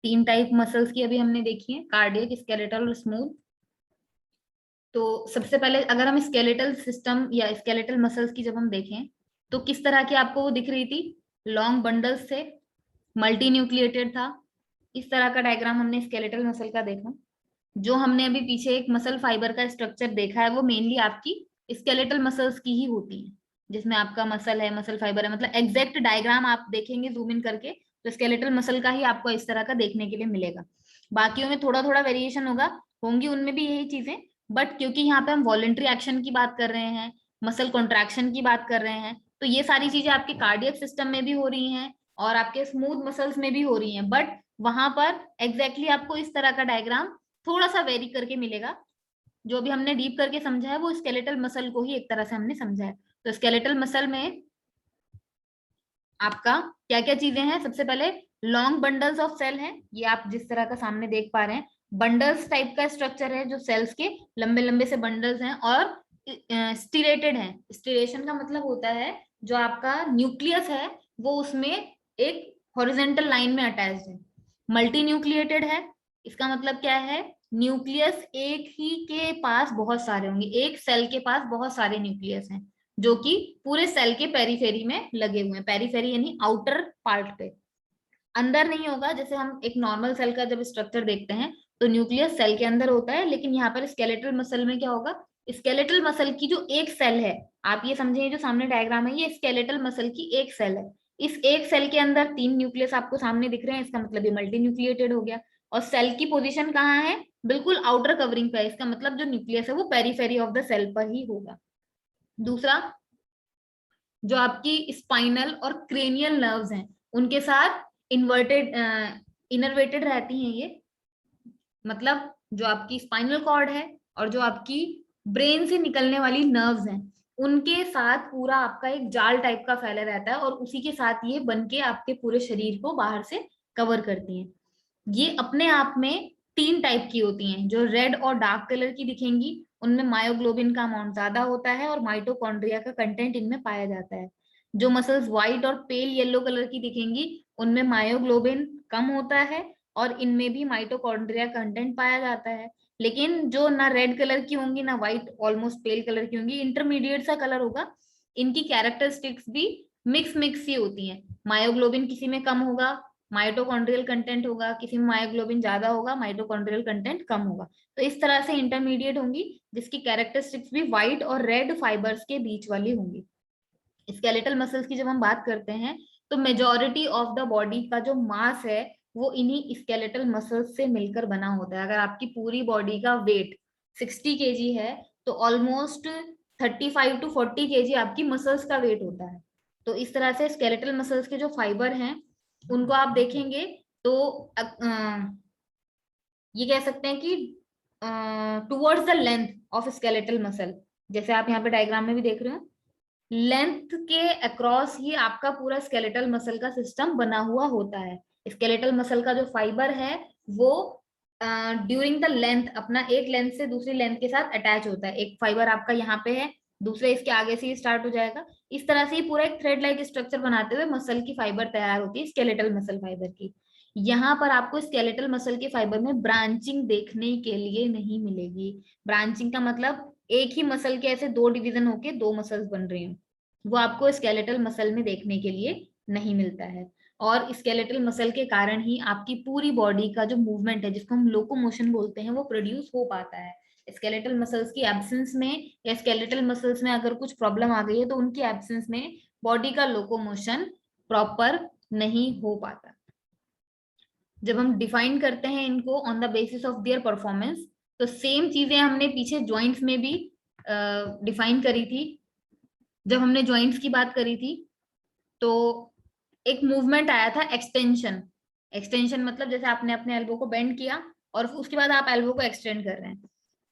तीन type muscles की अभी हमने देखी है, कार्डियक, स्केलेटल और स्मूथ। तो सबसे पहले अगर हम स्केलेटल सिस्टम या स्केलेटल मसल्स की जब हम देखें तो किस तरह की आपको वो दिख रही थी, लॉन्ग बंडल्स से, मल्टी न्यूक्लिएटेड था। इस तरह का डायग्राम हमने स्केलेटल मसल का देखा। जो हमने अभी पीछे एक मसल फाइबर का स्ट्रक्चर देखा है वो मेनली आपकी स्केलेटल मसल्स की ही होती है, जिसमें आपका मसल है, मसल फाइबर है, मतलब एग्जैक्ट डायग्राम आप देखेंगे जूम इन करके तो स्केलेटल मसल का ही आपको इस तरह का देखने के लिए मिलेगा। बाकियों में थोड़ा थोड़ा वेरिएशन होगा, होंगी उनमें भी यही चीजें, बट क्योंकि यहाँ पे हम वॉलेंट्री एक्शन की बात कर रहे हैं, मसल कॉन्ट्रैक्शन की बात कर रहे हैं, तो ये सारी चीजें आपके कार्डियक सिस्टम में भी हो रही हैं और आपके स्मूथ मसल्स में भी हो रही हैं, बट वहां पर एग्जैक्टली आपको इस तरह का डायग्राम थोड़ा सा वेरी करके मिलेगा। जो भी हमने डीप करके समझा है वो स्केलेटल मसल को ही एक तरह से हमने समझा है। तो स्केलेटल मसल में आपका क्या क्या चीजें हैं, सबसे पहले लॉन्ग बंडल्स ऑफ सेल हैं, ये आप जिस तरह का सामने देख पा रहे हैं, बंडल्स टाइप का स्ट्रक्चर है जो सेल्स के लंबे लंबे से बंडल्स हैं और स्टिरेटेड हैं। स्टिरेशन का मतलब होता है जो आपका न्यूक्लियस है वो उसमें एक हॉरिजेंटल लाइन में अटैच्ड है। मल्टी न्यूक्लिएटेड है, इसका मतलब क्या है, न्यूक्लियस एक ही के पास बहुत सारे होंगे, एक सेल के पास बहुत सारे न्यूक्लियस हैं जो कि पूरे सेल के पेरीफेरी में लगे हुए हैं, पेरीफेरी यानी आउटर पार्ट पे, अंदर नहीं होगा। जैसे हम एक नॉर्मल सेल का जब स्ट्रक्चर देखते हैं तो न्यूक्लियस सेल के अंदर होता है, लेकिन यहाँ पर स्केलेटल मसल में क्या होगा, स्केलेटल मसल की जो एक सेल है, आप ये समझिए जो सामने डायग्राम है ये स्केलेटल मसल की एक सेल है, इस एक सेल के अंदर तीन न्यूक्लियस आपको सामने दिख रहे हैं, इसका मतलब ये मल्टी न्यूक्लिएटेड हो गया। और सेल की पोजीशन कहाँ है, बिल्कुल आउटर कवरिंग पे है, इसका मतलब जो न्यूक्लियस है वो पेरीफेरी ऑफ द सेल पर ही होगा। दूसरा, जो आपकी स्पाइनल और क्रेनियल नर्व्स हैं उनके साथ इन्वर्टेड इनर्वेटेड रहती हैं ये, मतलब जो आपकी स्पाइनल कॉर्ड है और जो आपकी ब्रेन से निकलने वाली नर्व्स हैं उनके साथ पूरा आपका एक जाल टाइप का फैला रहता है और उसी के साथ ये बन के आपके पूरे शरीर को बाहर से कवर करती हैं। ये अपने आप में तीन टाइप की होती हैं, जो रेड और डार्क कलर की दिखेंगी उनमें मायोग्लोबिन का अमाउंट ज्यादा होता है और माइटोकॉन्ड्रिया का कंटेंट इनमें पाया जाता है। जो मसल्स व्हाइट और पेल येलो कलर की दिखेंगी उनमें मायोग्लोबिन कम होता है और इनमें भी माइटोकॉन्ड्रिया कंटेंट पाया जाता है। लेकिन जो ना रेड कलर की होंगी ना व्हाइट ऑलमोस्ट पेल कलर की होंगी, इंटरमीडिएट सा कलर होगा, इनकी कैरेक्टरिस्टिक्स भी मिक्स मिक्स ही होती हैं। मायोग्लोबिन किसी में कम होगा, माइटोकॉन्ड्रियल कंटेंट होगा, किसी में मायोग्लोबिन ज्यादा होगा, माइटोकॉन्ड्रियल कंटेंट कम होगा। तो इस तरह से इंटरमीडिएट होंगी जिसकी कैरेक्टरिस्टिक्स भी व्हाइट और रेड फाइबर्स के बीच वाली होंगी। स्केलेटल मसल्स की जब हम बात करते हैं तो मेजोरिटी ऑफ द बॉडी का जो मास है वो इन्हीं स्केलेटल मसल्स से मिलकर बना होता है। अगर आपकी पूरी बॉडी का वेट 60 kg है तो ऑलमोस्ट 35 to 40 kg आपकी मसल्स का वेट होता है। तो इस तरह से स्केलेटल मसल्स के जो फाइबर हैं उनको आप देखेंगे तो ये कह सकते हैं कि towards the length of skeletal muscle, जैसे आप यहाँ पे डायग्राम में भी देख रहे हो, लेंथ के अक्रॉस ही आपका पूरा स्केलेटल मसल का सिस्टम बना हुआ होता है। स्केलेटल मसल का जो फाइबर है वो ड्यूरिंग द लेंथ अपना एक लेंथ से दूसरी लेंथ के साथ अटैच होता है। एक फाइबर आपका यहाँ पे है, दूसरे इसके आगे से ही स्टार्ट हो जाएगा, इस तरह से ही पूरा एक थ्रेड लाइक स्ट्रक्चर बनाते हुए मसल की फाइबर तैयार होती है, स्केलेटल मसल फाइबर की। यहाँ पर आपको स्केलेटल मसल के फाइबर में ब्रांचिंग देखने के लिए नहीं मिलेगी। ब्रांचिंग का मतलब एक ही मसल के ऐसे दो डिवीजन होके दो मसल्स बन रहे हैं, वो आपको स्केलेटल मसल में देखने के लिए नहीं मिलता है। और स्केलेटल मसल के कारण ही आपकी पूरी बॉडी का जो मूवमेंट है जिसको हम लोकोमोशन बोलते हैं वो प्रोड्यूस हो पाता है। स्केलेटल मसल्स की एब्सेंस में या स्केलेटल मसल्स में अगर कुछ प्रॉब्लम आ गई है तो उनकी एब्सेंस में बॉडी का लोकोमोशन प्रॉपर नहीं हो पाता। जब हम डिफाइन करते हैं इनको on the basis of their performance तो सेम चीजें हमने पीछे जॉइंट्स में भी डिफाइन करी थी। जब हमने जॉइंट्स की बात करी थी तो एक मूवमेंट आया था एक्सटेंशन। एक्सटेंशन मतलब जैसे आपने अपने एल्बो को बेंड किया और उसके बाद आप एल्बो को एक्सटेंड कर रहे हैं।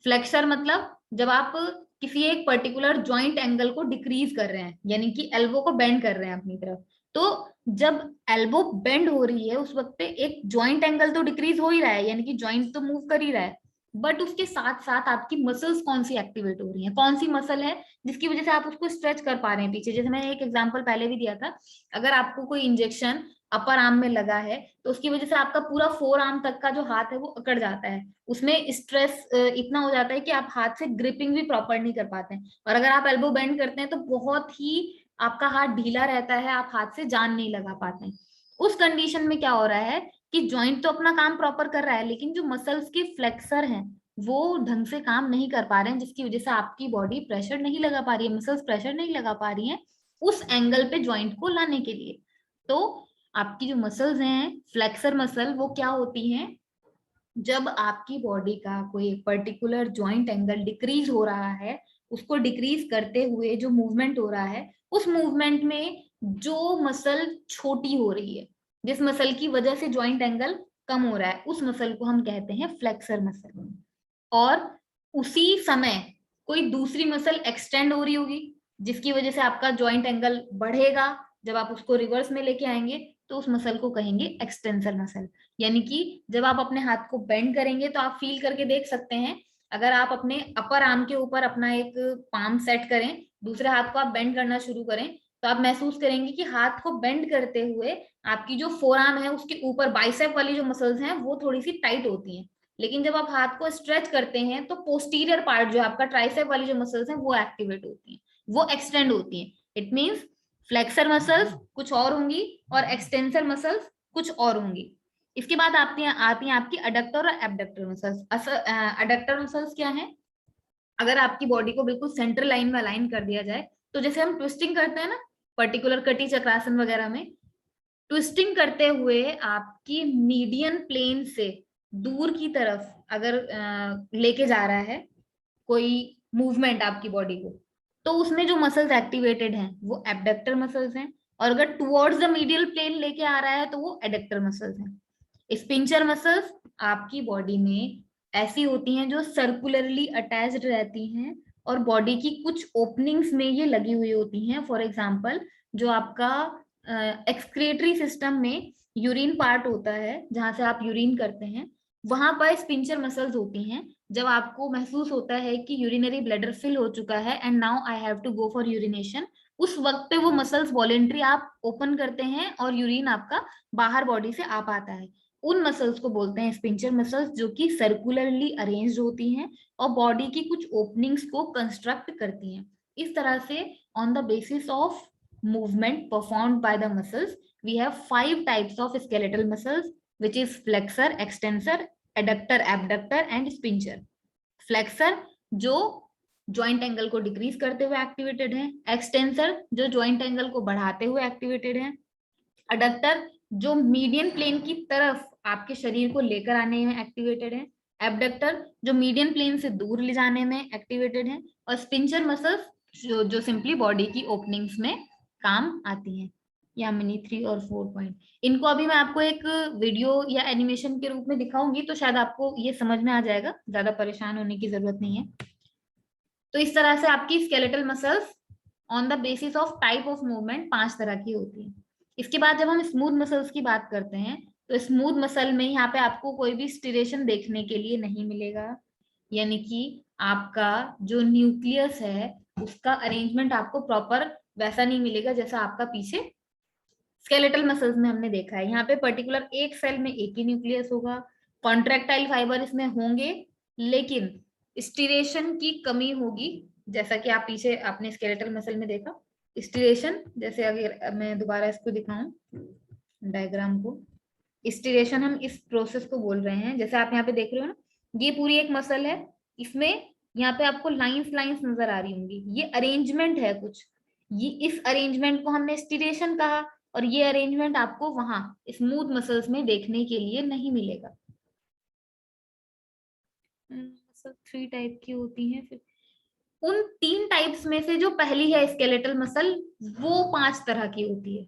फ्लेक्सर मतलब जब आप किसी एक पर्टिकुलर जॉइंट एंगल को डिक्रीज कर रहे हैं, यानी कि एल्बो को बेंड कर रहे हैं अपनी तरफ। तो जब एल्बो बेंड हो रही है उस वक्त पे एक जॉइंट एंगल तो डिक्रीज हो ही रहा है, यानी कि जॉइंट तो मूव कर ही रहा है, बट उसके साथ साथ आपकी मसल्स कौन सी एक्टिवेट हो रही हैं, कौन सी मसल है जिसकी वजह से आप उसको स्ट्रेच कर पा रहे हैं पीछे। जैसे मैंने एक एग्जांपल पहले भी दिया था, अगर आपको कोई इंजेक्शन अपर आर्म में लगा है तो उसकी वजह से आपका पूरा फोर आर्म तक का जो हाथ है वो अकड़ जाता है, उसमें स्ट्रेस इतना हो जाता है कि आप हाथ से ग्रिपिंग भी प्रॉपर नहीं कर पाते हैं। और अगर आप एल्बो बेंड करते हैं तो बहुत ही आपका हाथ ढीला रहता है, आप हाथ से जान नहीं लगा पाते हैं। उस कंडीशन में क्या हो रहा है कि जॉइंट तो अपना काम प्रॉपर कर रहा है, लेकिन जो मसल्स के फ्लेक्सर हैं वो ढंग से काम नहीं कर पा रहे हैं, जिसकी वजह से आपकी बॉडी प्रेशर नहीं लगा पा रही है, मसल्स प्रेशर नहीं लगा पा रही है उस एंगल पे जॉइंट को लाने के लिए। तो आपकी जो मसल्स हैं फ्लेक्सर मसल, वो क्या होती हैं, जब आपकी बॉडी का कोई एक पर्टिकुलर जॉइंट एंगल डिक्रीज हो रहा है, उसको डिक्रीज करते हुए जो मूवमेंट हो रहा है, उस मूवमेंट में जो मसल छोटी हो रही है, जिस मसल की वजह से जॉइंट एंगल कम हो रहा है, उस मसल को हम कहते हैं फ्लेक्सर मसल। और उसी समय कोई दूसरी मसल एक्सटेंड हो रही होगी जिसकी वजह से आपका जॉइंट एंगल बढ़ेगा, जब आप उसको रिवर्स में लेके आएंगे तो उस मसल को कहेंगे एक्सटेंसर मसल। यानी कि जब आप अपने हाथ को बेंड करेंगे तो आप फील करके देख सकते हैं, अगर आप अपने अपर आर्म के ऊपर अपना एक पाम सेट करें, दूसरे हाथ को आप बेंड करना शुरू करें, तो आप महसूस करेंगे कि हाथ को बेंड करते हुए आपकी जो फोर आर्म है उसके ऊपर बाइसेप वाली जो मसल्स हैं वो थोड़ी सी टाइट होती हैं। लेकिन जब आप हाथ को स्ट्रेच करते हैं तो पोस्टीरियर पार्ट जो आपका ट्राइसेप वाली जो मसल्स हैं वो एक्टिवेट होती हैं, वो एक्सटेंड होती हैं। इट मींस फ्लेक्सर मसल्स कुछ और होंगी और एक्सटेंसर मसल्स कुछ और होंगी। इसके बाद आती हैं आपकी अडक्टर और एबडक्टर मसल्स। अडक्टर मसल्स क्या है, अगर आपकी बॉडी को बिल्कुल सेंट्रल लाइन में अलाइन कर दिया जाए, तो जैसे हम ट्विस्टिंग करते हैं ना पर्टिकुलर कटी चक्रासन वगैरह में, ट्विस्टिंग करते हुए आपकी मीडियन प्लेन से दूर की तरफ अगर लेके जा रहा है कोई मूवमेंट आपकी बॉडी को, तो उसमें जो मसल्स एक्टिवेटेड हैं वो एबडक्टर मसल्स हैं। और अगर टुवर्ड्स द मीडियल प्लेन लेके आ रहा है तो वो एडक्टर मसल्स हैं। स्पिंचर मसल्स आपकी बॉडी में ऐसी होती हैं जो सर्कुलरली अटैच्ड रहती हैं और बॉडी की कुछ ओपनिंग्स में ये लगी हुई होती हैं। फॉर एग्जांपल जो आपका एक्सक्रीटरी सिस्टम में यूरिन पार्ट होता है जहां से आप यूरिन करते हैं, वहां पर स्पिंचर मसल्स होती हैं। जब आपको महसूस होता है कि यूरिनरी ब्लैडर फिल हो चुका है and now I have to go for urination, उस वक्त पे वो मसल्स वॉलेंट्री आप ओपन करते हैं और यूरिन आपका बाहर बॉडी से आ पाता है। उन मसल्स को बोलते हैं स्पिंचर मसल्स, जो कि सर्कुलरली अरेंज होती हैं और बॉडी की कुछ ओपनिंग्स को कंस्ट्रक्ट करती हैं। इस तरह से on the basis of movement performed by the muscles, we have 5 types of skeletal muscles, which is flexor, extensor, adductor, abductor and spincher. Flexor जो जॉइंट एंगल को डिक्रीज करते हुए एक्टिवेटेड है, एक्सटेंसर जो जॉइंट एंगल को बढ़ाते हुए activated है, अडक्टर जो मीडियन प्लेन की तरफ आपके शरीर को लेकर आने में एक्टिवेटेड है, एबडक्टर जो मीडियन प्लेन से दूर ले जाने में एक्टिवेटेड है, और स्पिंचर मसल्स जो सिंपली बॉडी की ओपनिंग्स में काम आती हैं। यामिनी 3 और 4 पॉइंट, इनको अभी मैं आपको एक वीडियो या एनिमेशन के रूप में दिखाऊंगी तो शायद आपको ये समझ में आ जाएगा, ज्यादा परेशान होने की जरूरत नहीं है। तो इस तरह से आपकी skeletal muscles on the basis of type of movement 5 तरह की होती है। इसके बाद जब हम स्मूथ मसल्स की बात करते हैं तो स्मूथ मसल में यहाँ पे आपको कोई भी स्टिरेशन देखने के लिए नहीं मिलेगा, यानी कि आपका जो न्यूक्लियस है उसका अरेंजमेंट आपको प्रॉपर वैसा नहीं मिलेगा जैसा आपका पीछे स्केलेटल मसल्स में हमने देखा है। यहाँ पे पर्टिकुलर एक सेल में एक ही न्यूक्लियस होगा, कॉन्ट्रेक्टाइल फाइबर इसमें होंगे, लेकिन स्टिरेशन की कमी होगी। जैसा कि आप पीछे आपने स्केलेटल मसल में देखा स्टिरेशन, जैसे अगर मैं दोबारा इसको दिखाऊं डायग्राम को, स्टिरेशन हम इस प्रोसेस को बोल रहे हैं। जैसे आप यहाँ पे देख रहे हो ना, ये पूरी एक मसल है, इसमें यहाँ पे आपको लाइंस लाइंस नजर आ रही होंगी, ये अरेंजमेंट है कुछ, ये इस अरेंजमेंट को हमने स्टिरेशन कहा, और ये अरेंजमेंट आपको वहां स्मूथ मसल्स में देखने के लिए नहीं मिलेगा। मसल 3 टाइप की होती हैं। फिर उन 3 टाइप्स में से जो पहली है स्केलेटल मसल, वो 5 तरह की होती है।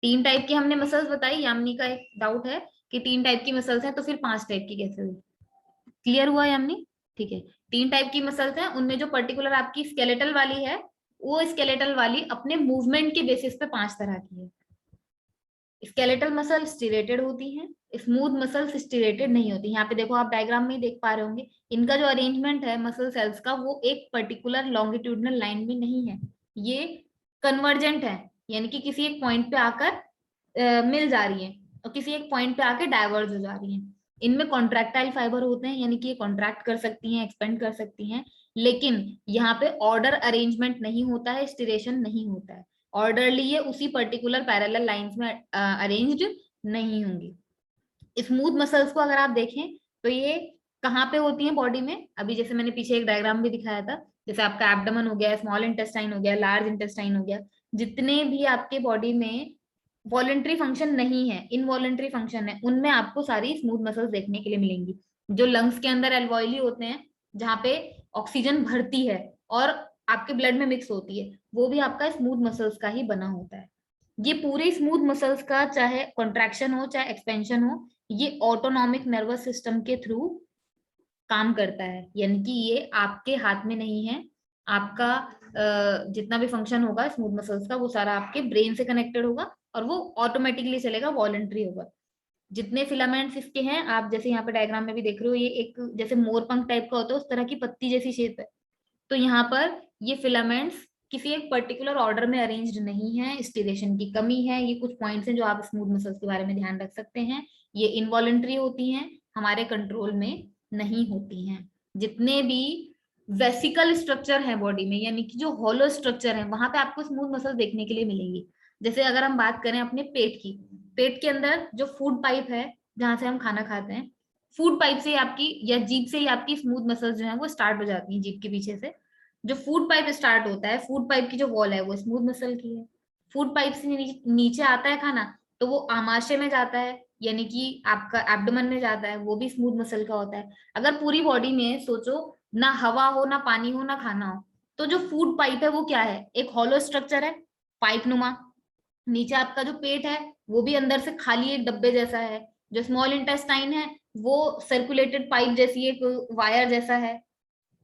3 टाइप की हमने मसल्स बताई, यामिनी का एक डाउट है कि 3 टाइप की मसल्स हैं तो फिर 5 टाइप की कैसे हुई, क्लियर हुआ यामिनी? ठीक है, 3 टाइप की मसल्स हैं, उनमें जो पर्टिकुलर आपकी स्केलेटल वाली है वो स्केलेटल वाली अपने मूवमेंट के बेसिस पे 5 तरह की है। स्केलेटल मसल स्टिरेटेड होती हैं, स्मूथ मसल्स स्टिरेटेड नहीं होती। यहाँ पे देखो, आप डायग्राम में ही देख पा रहे होंगे, इनका जो अरेंजमेंट है मसल सेल्स का वो एक पर्टिकुलर लॉन्गिट्यूडनल लाइन में नहीं है, ये कन्वर्जेंट है, यानी कि किसी एक पॉइंट पे आकर मिल जा रही है और किसी एक पॉइंट पे आके डाइवर्ज हो जा रही है। इनमें कॉन्ट्रैक्टाइल फाइबर होते हैं, यानी कि ये कॉन्ट्रैक्ट कर सकती हैं, एक्सपेंड कर सकती हैं, लेकिन यहाँ पे ऑर्डर अरेंजमेंट नहीं होता है, स्टिरेशन नहीं होता है, ऑर्डरली ये उसी पर्टिकुलर पैरेलल लाइंस में अरेंज्ड नहीं होंगी। स्मूथ मसल्स को अगर आप देखें तो ये कहाँ पे होती हैं बॉडी में, अभी जैसे मैंने पीछे एक डायग्राम भी दिखाया था, जैसे आपका एब्डोमेन हो गया, स्मॉल इंटेस्टाइन हो गया, लार्ज इंटेस्टाइन हो गया, जितने भी आपके बॉडी में वॉलेंट्री फंक्शन नहीं है, इनवॉलेंट्री फंक्शन है, उनमें आपको सारी स्मूथ मसल्स देखने के लिए मिलेंगी। जो लंग्स के अंदर एल्वोइली होते हैं, जहाँ पे ऑक्सीजन भरती है और आपके ब्लड में मिक्स होती है, वो भी आपका स्मूथ मसल्स का ही बना होता है। ये पूरे स्मूथ मसल्स का चाहे कॉन्ट्रैक्शन हो चाहे एक्सपेंशन हो, ये ऑटोनॉमिक नर्वस सिस्टम के थ्रू काम करता है, यानी कि ये आपके हाथ में नहीं है। आपका जितना भी फंक्शन होगा स्मूथ मसल्स का वो सारा आपके ब्रेन से कनेक्टेड होगा और वो ऑटोमेटिकली चलेगा, वॉलंटरी होगा। जितने फिलामेंट्स इसके हैं, आप जैसे यहाँ पे डायग्राम में भी देख रहे हो, ये एक जैसे मोर पंख टाइप का होता है उस तरह की पत्ती जैसी शेप है। तो यहाँ पर ये फिलामेंट्स किसी एक पर्टिकुलर ऑर्डर में अरेंज्ड नहीं है, स्टिरेशन की कमी है। ये कुछ पॉइंट्स हैं जो आप स्मूथ मसल्स के बारे में ध्यान रख सकते हैं। ये इनवॉलेंट्री होती हैं, हमारे कंट्रोल में नहीं होती हैं। जितने भी वेसिकल स्ट्रक्चर है बॉडी में, यानी कि जो हॉलो स्ट्रक्चर है, वहां पे आपको स्मूथ मसल देखने के लिए मिलेंगी। जैसे अगर हम बात करें अपने पेट की, पेट के अंदर जो फूड पाइप है जहां से हम खाना खाते हैं, फूड पाइप से आपकी या जीभ से ही आपकी स्मूथ मसल्स जो है वो स्टार्ट हो जाती हैं। जीभ के पीछे से जो फूड पाइप स्टार्ट होता है, फूड पाइप की जो वॉल है वो स्मूथ मसल की है। फूड पाइप से नीचे आता है खाना तो वो आमाशय में जाता है, यानी कि आपका एब्डोमेन में जाता है, वो भी स्मूथ मसल का होता है। अगर पूरी बॉडी में सोचो, ना हवा हो ना पानी हो ना खाना हो, तो जो फूड पाइप है वो क्या है, एक हॉलो स्ट्रक्चर है, पाइप नुमा। नीचे आपका जो पेट है वो भी अंदर से खाली एक डब्बे जैसा है। जो स्मॉल इंटेस्टाइन है वो सर्कुलेटेड पाइप जैसी एक वायर जैसा है।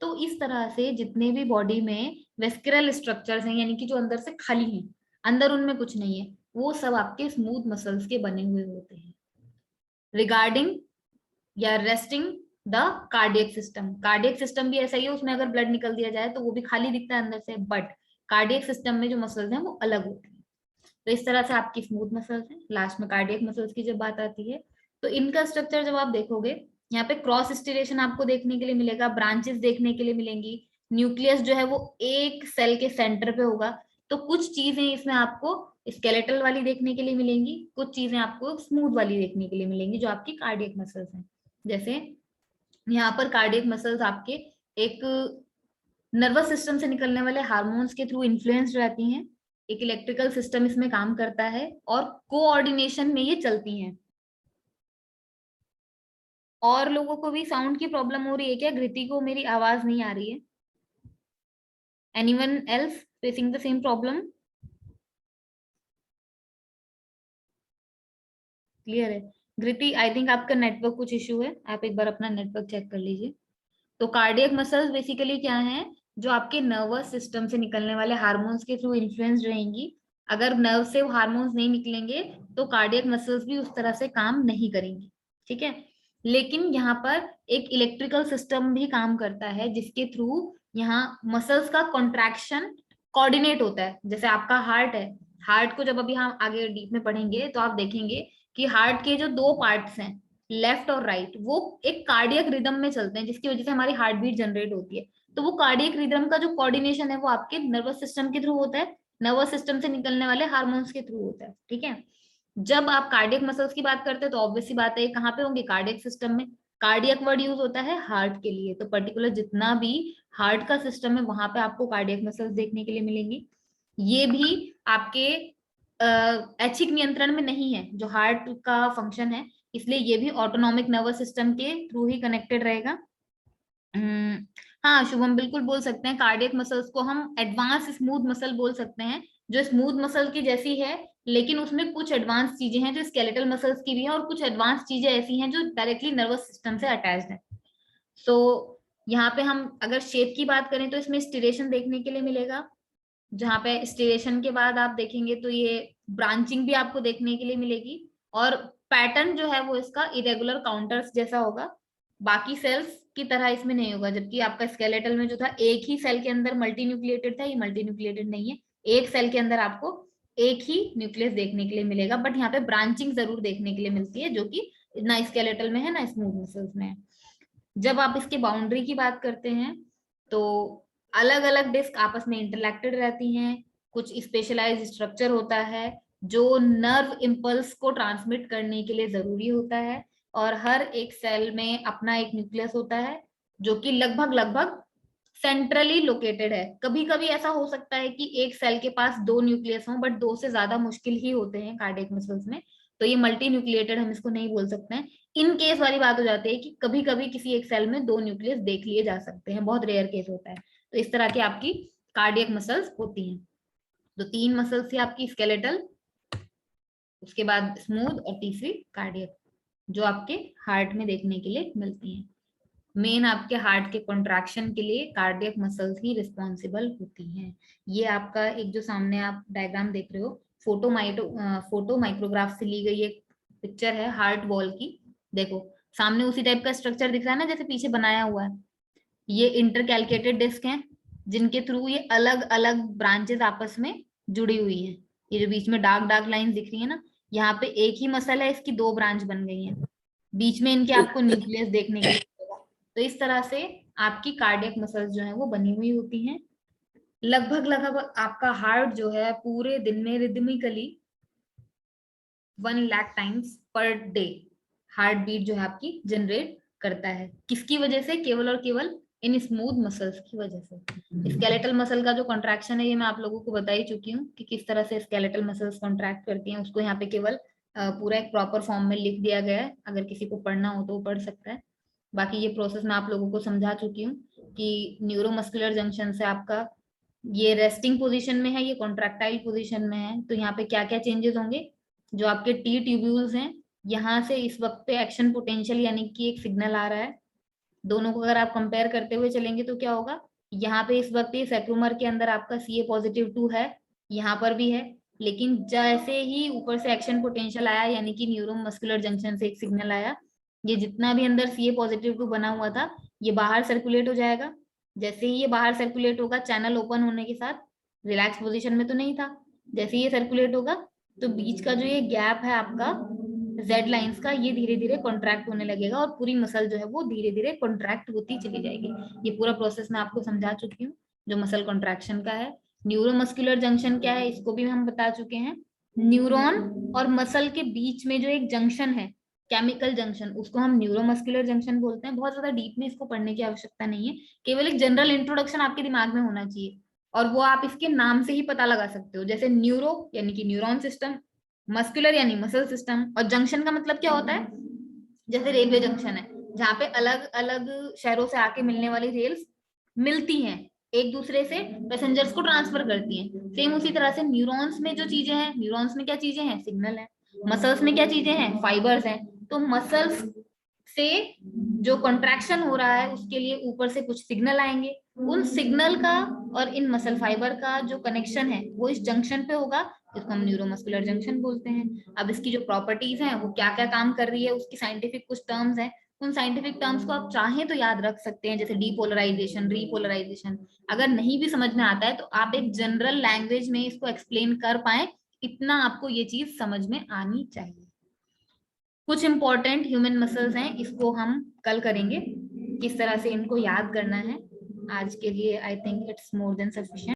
तो इस तरह से जितने भी बॉडी में वेस्कुलर स्ट्रक्चर्स हैं, यानी कि जो अंदर से खाली हैं, अंदर उनमें कुछ नहीं है, वो सब आपके स्मूथ मसल्स के बने हुए होते हैं। रिगार्डिंग या resting the cardiac system, cardiac system भी ऐसा ही है, उसमें अगर ब्लड निकल दिया जाए तो वो भी खाली दिखता है अंदर से, बट कार्डियक सिस्टम में जो मसल्स हैं वो अलग होते हैं। तो इस तरह से आपकी स्मूथ मसल्स हैं। लास्ट में कार्डियक मसल्स की जब बात आती है तो इनका स्ट्रक्चर जब आप देखोगे, यहाँ पे क्रॉस स्टिरेशन आपको देखने के लिए मिलेगा, ब्रांचेस देखने के लिए मिलेंगी, न्यूक्लियस जो है वो एक सेल के सेंटर पे होगा। तो कुछ चीजें इसमें आपको स्केलेटल वाली देखने के लिए मिलेंगी, कुछ चीजें आपको स्मूथ वाली देखने के लिए मिलेंगी जो आपकी कार्डियक मसल्स हैं। जैसे यहाँ पर कार्डियक मसल्स आपके एक नर्वस सिस्टम से निकलने वाले हार्मोन्स के थ्रू इन्फ्लुएंस्ड रहती हैं, एक इलेक्ट्रिकल सिस्टम इसमें काम करता है और कोऑर्डिनेशन में ये चलती हैं। और लोगों को भी साउंड की प्रॉब्लम हो रही है क्या? घृति को मेरी आवाज नहीं आ रही है? Anyone else facing the same problem? Clear है? घृति, आई थिंक आपका नेटवर्क कुछ इश्यू है, आप एक बार अपना नेटवर्क चेक कर लीजिए। तो कार्डियक मसल्स बेसिकली क्या है, जो आपके नर्वस सिस्टम से निकलने वाले हार्मोन्स के थ्रू इन्फ्लुएंस्ड रहेंगी। अगर नर्व से हार्मोन्स नहीं निकलेंगे तो कार्डियक मसल्स भी उस तरह से काम नहीं करेंगी, ठीक है। लेकिन यहाँ पर एक इलेक्ट्रिकल सिस्टम भी काम करता है जिसके थ्रू यहाँ मसल्स का कॉन्ट्रैक्शन कोऑर्डिनेट होता है। जैसे आपका हार्ट है, हार्ट को जब अभी हम आगे डीप में पढ़ेंगे तो आप देखेंगे कि हार्ट के जो दो पार्ट्स हैं, लेफ्ट और राइट, वो एक कार्डियक रिदम में चलते हैं जिसकी वजह से हमारी हार्ट बीट जनरेट होती है। तो वो कार्डियक रिदम का जो कोऑर्डिनेशन है वो आपके नर्वस सिस्टम के थ्रू होता है, नर्वस सिस्टम से निकलने वाले हार्मोन्स के थ्रू होता है, ठीक है। जब आप कार्डियक मसल्स की बात करते हैं तो ऑब्वियसली बात है कहाँ पे होंगे, कार्डियक सिस्टम में। कार्डियक वर्ड यूज होता है हार्ट के लिए, तो पर्टिकुलर जितना भी हार्ट का सिस्टम है वहां पे आपको कार्डियक मसल्स देखने के लिए मिलेंगी। ये भी आपके ऐच्छिक नियंत्रण में नहीं है जो हार्ट का फंक्शन है, इसलिए ये भी ऑटोनॉमिक नर्वस सिस्टम के थ्रू ही कनेक्टेड रहेगा। हाँ शुभम, बिल्कुल बोल सकते हैं, कार्डियक मसल्स को हम एडवांस स्मूथ मसल बोल सकते हैं, जो स्मूथ मसल की जैसी है, लेकिन उसमें कुछ एडवांस चीजें हैं जो स्केलेटल मसल्स की भी हैं और कुछ एडवांस चीजें ऐसी हैं जो डायरेक्टली नर्वस सिस्टम से अटैच्ड है। तो यहाँ पे हम अगर शेप की बात करें तो इसमें स्टिरेशन देखने के लिए मिलेगा, जहाँ पे स्टिरेशन के बाद आप देखेंगे तो ये ब्रांचिंग भी आपको देखने के लिए मिलेगी, और पैटर्न जो है वो इसका इरेगुलर काउंटर्स जैसा होगा, बाकी सेल्स की तरह इसमें नहीं होगा। जबकि आपका स्केलेटल में जो था एक ही सेल के अंदर मल्टी न्यूक्लिएटेड था, ये मल्टी न्यूक्लिएटेड नहीं है, एक सेल के अंदर आपको एक ही न्यूक्लियस देखने के लिए मिलेगा, बट यहाँ पे ब्रांचिंग जरूर देखने के लिए मिलती है, जो कि ना स्केलेटल में है ना स्मूथ मसल्स में है। जब आप इसके बाउंड्री की बात करते हैं तो अलग अलग डिस्क आपस में इंटरलैक्टेड रहती हैं, कुछ स्पेशलाइज स्ट्रक्चर होता है जो नर्व इम्पल्स को ट्रांसमिट करने के लिए जरूरी होता है, और हर एक सेल में अपना एक न्यूक्लियस होता है जो कि लगभग लगभग सेंट्रली लोकेटेड है। कभी कभी ऐसा हो सकता है कि एक सेल के पास दो न्यूक्लियस हों, बट दो से ज्यादा मुश्किल ही होते हैं कार्डियक मसल्स में, तो ये मल्टी न्यूक्लिएटेड हम इसको नहीं बोल सकते हैं। इन केस वाली बात हो जाती है कि कभी कभी किसी एक सेल में दो न्यूक्लियस देख लिए जा सकते हैं, बहुत रेयर केस होता है। तो इस तरह की आपकी कार्डियक मसल्स होती हैं। तो तीन मसल्स थी आपकी, स्केलेटल, उसके बाद स्मूथ, और तीसरी कार्डियक, जो आपके हार्ट में देखने के लिए मिलती हैं। मेन आपके हार्ट के कॉन्ट्रैक्शन के लिए कार्डियक मसल्स ही रिस्पॉन्सिबल होती हैं। ये आपका एक जो सामने आप डायग्राम देख रहे हो, फोटो माइक्रोग्राफ से ली गई एक पिक्चर है हार्ट वॉल की। देखो सामने उसी टाइप का स्ट्रक्चर दिख रहा है ना जैसे पीछे बनाया हुआ है। ये इंटरकैलकेटेड डिस्क हैं जिनके थ्रू ये अलग अलग ब्रांचेस आपस में जुड़ी हुई हैं। ये जो बीच में डार्क डार्क लाइन दिख रही है ना, यहाँ पे एक ही मसल है, इसकी दो ब्रांच बन गई हैं, बीच में इनके आपको न्यूक्लियस देखने के लिए मिलेगा। तो इस तरह से आपकी कार्डियक मसल्स जो है वो बनी हुई होती हैं। लगभग लगभग आपका हार्ट जो है पूरे दिन में rhythmically 1 lakh times per day heart beat जो है आपकी जनरेट करता है। किसकी वजह से? केवल और केवल इन स्मूथ मसल्स की वजह से। स्केलेटल मसल का जो कॉन्ट्रैक्शन है ये मैं आप लोगों को बता ही चुकी हूँ कि किस तरह से स्केलेटल मसल्स कॉन्ट्रैक्ट करती हैं। उसको यहाँ पे केवल पूरा एक प्रॉपर फॉर्म में लिख दिया गया है, अगर किसी को पढ़ना हो तो वो पढ़ सकता है। बाकी ये प्रोसेस मैं आप लोगों को समझा चुकी हूँ कि न्यूरोमस्कुलर जंक्शन से आपका ये रेस्टिंग पोजीशन में है, ये कॉन्ट्रैक्टाइल पोजीशन में है, तो यहाँ पे क्या क्या चेंजेस होंगे? जो आपके टी ट्यूब्यूल्स हैं, यहाँ से इस वक्त पे एक्शन पोटेंशियल यानी कि एक सिग्नल आ रहा है। दोनों को अगर आप कंपेयर करते हुए चलेंगे तो क्या होगा? यहाँ पे इस वक्त ये सेक्रोमर के अंदर आपका CA+2 है, यहाँ पर भी है, लेकिन जैसे ही ऊपर से एक्शन पोटेंशियल आया यानी कि न्यूरोमस्कुलर जंक्शन से एक सिग्नल आया, ये जितना भी अंदर CA+2 बना हुआ था ये बाहर सर्कुलेट हो जाएगा। जैसे ही ये बाहर सर्कुलेट होगा, चैनल ओपन होने के साथ, रिलैक्स पोजीशन में तो नहीं था, जैसे ही ये सर्कुलेट होगा तो बीच का जो ये गैप है आपका जेड लाइंस का, ये धीरे धीरे कॉन्ट्रैक्ट होने लगेगा और पूरी मसल जो है वो धीरे धीरे कॉन्ट्रैक्ट होती चली जाएगी। ये पूरा प्रोसेस मैं आपको समझा चुकी हूँ जो मसल कॉन्ट्रैक्शन का है। न्यूरोमस्कुलर जंक्शन क्या है इसको भी हम बता चुके हैं। न्यूरॉन और मसल के बीच में जो एक जंक्शन है, केमिकल जंक्शन, उसको हम न्यूरोमस्कुलर जंक्शन बोलते हैं। बहुत ज्यादा डीप में इसको पढ़ने की आवश्यकता नहीं है, केवल एक जनरल इंट्रोडक्शन आपके दिमाग में होना चाहिए, और वो आप इसके नाम से ही पता लगा सकते हो। जैसे न्यूरो यानी कि न्यूरॉन सिस्टम, मस्कुलर यानी मसल सिस्टम, और जंक्शन का मतलब क्या होता है? जैसे रेलवे जंक्शन है जहाँ पे अलग अलग शहरों से आके मिलने वाली रेल्स मिलती हैं, एक दूसरे से पैसेंजर्स को ट्रांसफर करती हैं। सेम उसी तरह से न्यूरॉन्स में जो चीजें हैं, न्यूरॉन्स में क्या चीजें हैं? सिग्नल है। मसल्स में क्या चीजें हैं? फाइबर्स हैं। तो मसल्स से जो कॉन्ट्रैक्शन हो रहा है उसके लिए ऊपर से कुछ सिग्नल आएंगे, उन सिग्नल का और इन मसल फाइबर का जो कनेक्शन है वो इस जंक्शन पे होगा, जिसको हम न्यूरोमस्कुलर जंक्शन बोलते हैं। अब इसकी जो प्रॉपर्टीज हैं वो क्या क्या काम कर रही है, उसकी साइंटिफिक कुछ टर्म्स हैं, उन साइंटिफिक टर्म्स को आप चाहें तो याद रख सकते हैं, जैसे डीपोलराइजेशन, रीपोलराइजेशन। अगर नहीं भी समझ में आता है तो आप एक जनरल लैंग्वेज में इसको एक्सप्लेन कर पाए, इतना आपको ये चीज समझ में आनी चाहिए। कुछ इंपॉर्टेंट ह्यूमन मसल्स हैं, इसको हम कल करेंगे किस तरह से इनको याद करना है। आज के लिए I think it's more than sufficient.